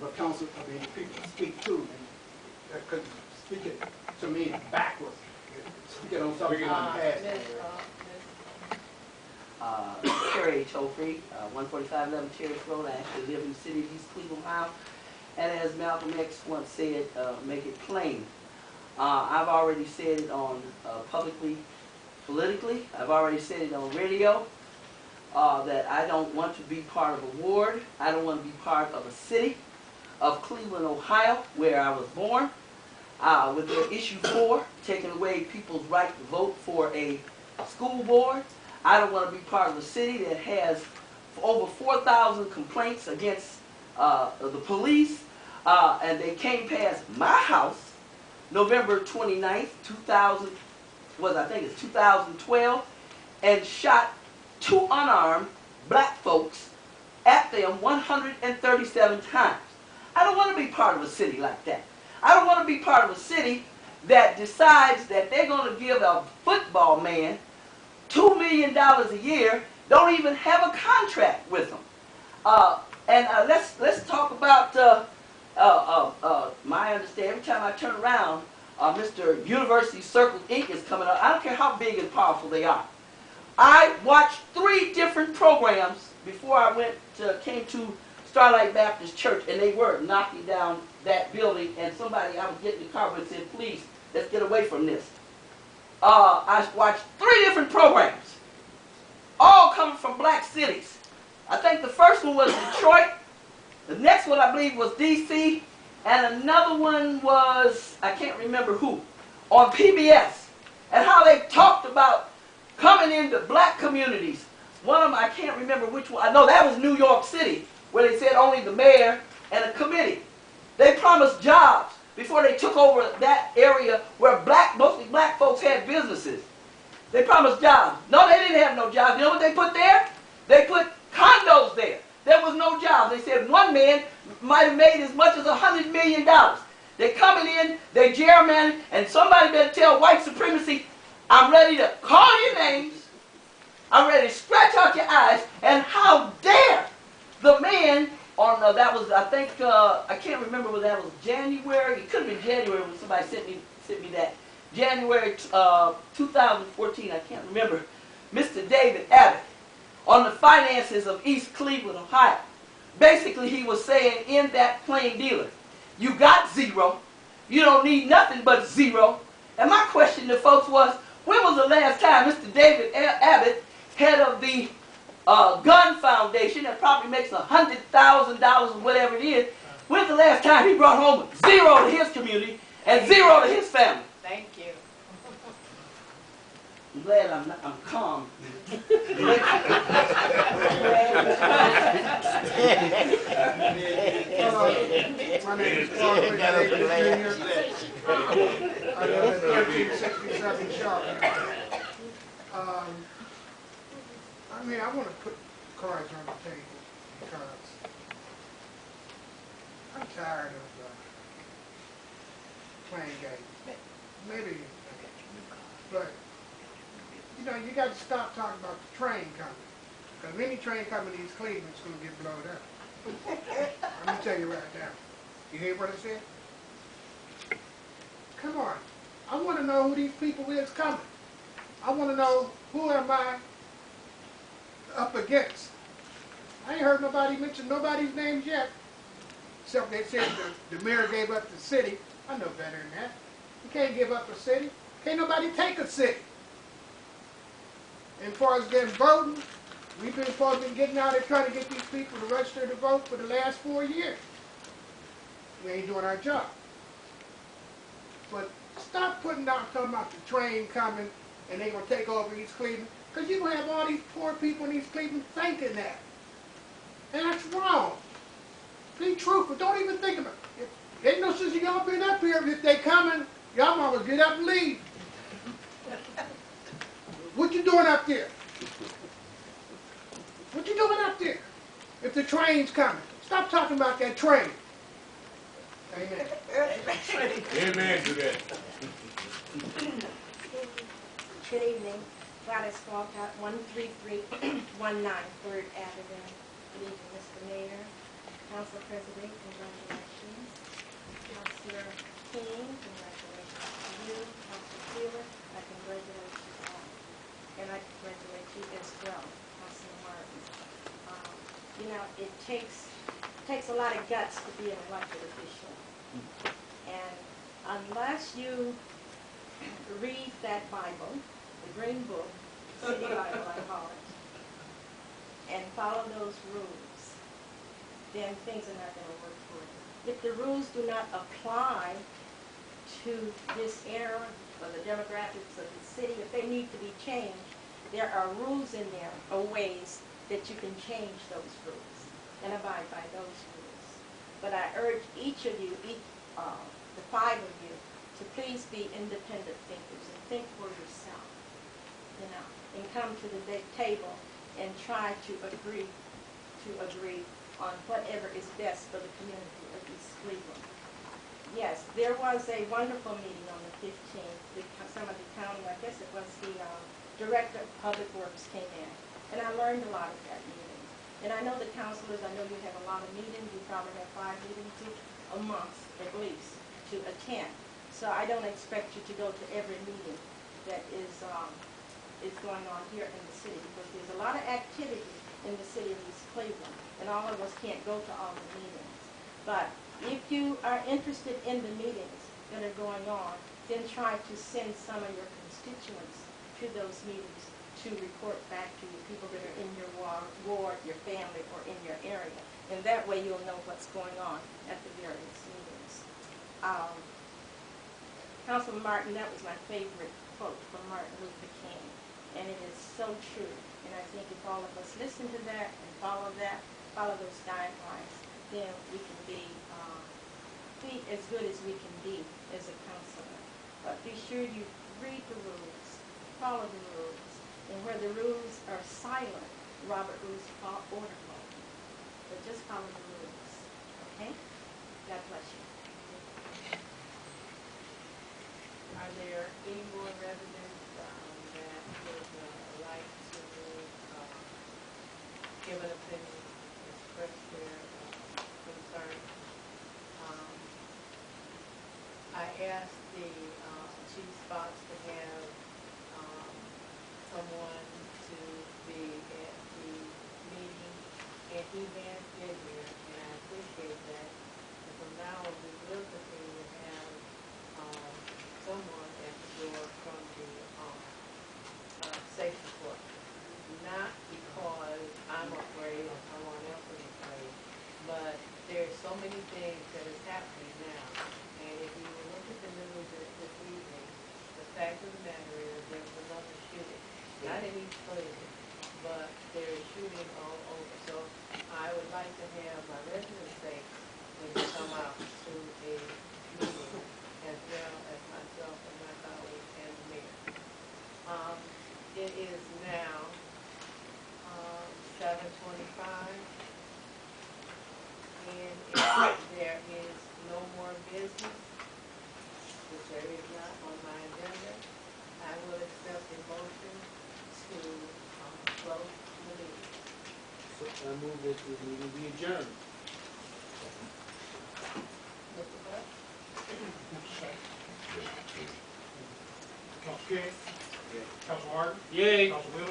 what council, people speak to, because speaking to me backwards, speaking on something on past. Terry Tofree, 14511 Terrace Road. I actually live in the city of East Cleveland, Ohio. And as Malcolm X once said, make it plain. I've already said it on publicly, politically. I've already said it on radio that I don't want to be part of a ward. I don't want to be part of a city of Cleveland, Ohio, where I was born. With their issue 4, taking away people's right to vote for a school board. I don't want to be part of a city that has over 4,000 complaints against the police, and they came past my house November 29th, 2012, and shot 2 unarmed black folks at them 137 times. I don't want to be part of a city like that. I don't want to be part of a city that decides that they're going to give a football man $2 million a year, don't even have a contract with them. Let's talk about my understanding. Every time I turn around, Mr. University Circle Inc. is coming up. I don't care how big and powerful they are. I watched 3 different programs before I came to Starlight Baptist Church, and they were knocking down that building, and somebody I was getting in the car and said, please, let's get away from this. I watched 3 different programs, all coming from black cities. I think the first one was Detroit, the next one I believe was DC, and another one was, I can't remember who, on PBS, and how they talked about coming into black communities. One of them, I can't remember which one, I know that was New York City, where they said only the mayor and a committee. They promised jobs before they took over that area where mostly black folks had businesses. They promised jobs. No, they didn't have no jobs. You know what they put there? They put condos there. There was no jobs. They said one man might have made as much as $100 million. They're coming in, they gerrymander, and somebody better tell white supremacy, I'm ready to call your names, I'm ready to scratch out your eyes, and how dare the man on, that was, I think, I can't remember whether that was January, it could have been January when somebody sent me that. January 2014, I can't remember, Mr. David Abbott, on the finances of East Cleveland, Ohio. Basically, he was saying in that plain dealer, you got 0, you don't need nothing but 0. And my question to folks was, when was the last time Mr. David Abbott, head of the gun foundation that probably makes $100,000 or whatever it is, when's the last time he brought home 0 to his community and 0 to his family? Thank you. I'm glad I'm calm. My name is Paul Jr. I live at 1367 Sharp. I mean, I want to put cards on the table because I'm tired of playing games. Maybe, but you know, you got to stop talking about the train coming. Because any train coming to East Cleveland is going to get blown up. Let me tell you right now. You hear what I said? Come on. I want to know who these people is coming. I want to know who am I up against. I ain't heard nobody mention nobody's names yet. Except they said the mayor gave up the city. I know better than that. You can't give up a city. Can't nobody take a city. And as far as them voting, we've been supposed to be getting out there trying to get these people to register to vote for the last 4 years. We ain't doing our job. But stop putting out talking about the train coming and they're going to take over East Cleveland. Because you're going to have all these poor people in East Cleveland thinking that. And that's wrong. Be truthful. Don't even think about it. Ain't no sense of y'all being up here. If they coming, y'all mama get up and leave. What you doing up there? What you doing up there? If the train's coming, stop talking about that train. Amen. Amen to that. Good evening. Gladys Walcott, 13319 3rd Avenue. Good evening, Mr. Mayor, Council President, congratulations. takes a lot of guts to be an elected official. And unless you read that Bible, the Green Book, City Bible I call it, and follow those rules, then things are not going to work for you. If the rules do not apply to this era or the demographics of the city, if they need to be changed, there are rules in there or ways that you can change those rules and abide by those rules. But I urge each of you, the 5 of you, to please be independent thinkers and think for yourself, and come to the big table and try to agree on whatever is best for the community of East Cleveland. Yes, there was a wonderful meeting on the 15th. Some of the county, I guess it was the Director of Public Works came in, and I learned a lot at that meeting. And I know the councilors, I know you have a lot of meetings. You probably have 5 meetings a month at least to attend. So I don't expect you to go to every meeting that is going on here in the city, because there's a lot of activity in the city of East Cleveland, and all of us can't go to all the meetings. But if you are interested in the meetings that are going on, then try to send some of your constituents to those meetings to report back to you, people that are in your ward, your family, or in your area. And that way you'll know what's going on at the various meetings. Councilman Martin, that was my favorite quote from Martin Luther King. And it is so true. And I think if all of us listen to that and follow those guidelines, then we can be as good as we can be as a councilman. But be sure you read the rules, follow the rules, and where the rules are silent, Robert Rules order call. But just follow the rules, okay? God bless you. Are there any more residents that would like to give an opinion, express their concern? I asked the chief spots to have someone to be at the meeting, and he has been here, and I appreciate that. And from now on, we will continue to have someone at the door from the safety report. Not because I'm afraid or someone else is afraid, but there's so many things that is happening now. And if you look at the news this evening, the fact of the matter is there's another shooting. Not in East Cleveland, but there is shooting all over. So I would like to have my residents say when you come out to a meeting, as well as myself and my colleagues and the mayor. It is now 7:25, and if there is no more business, which there is not on my agenda, I will accept a motion to close the meeting. So I move that the meeting be adjourned. Mr. Buck? Council King? Council Martin? Yay. Council Wheeler?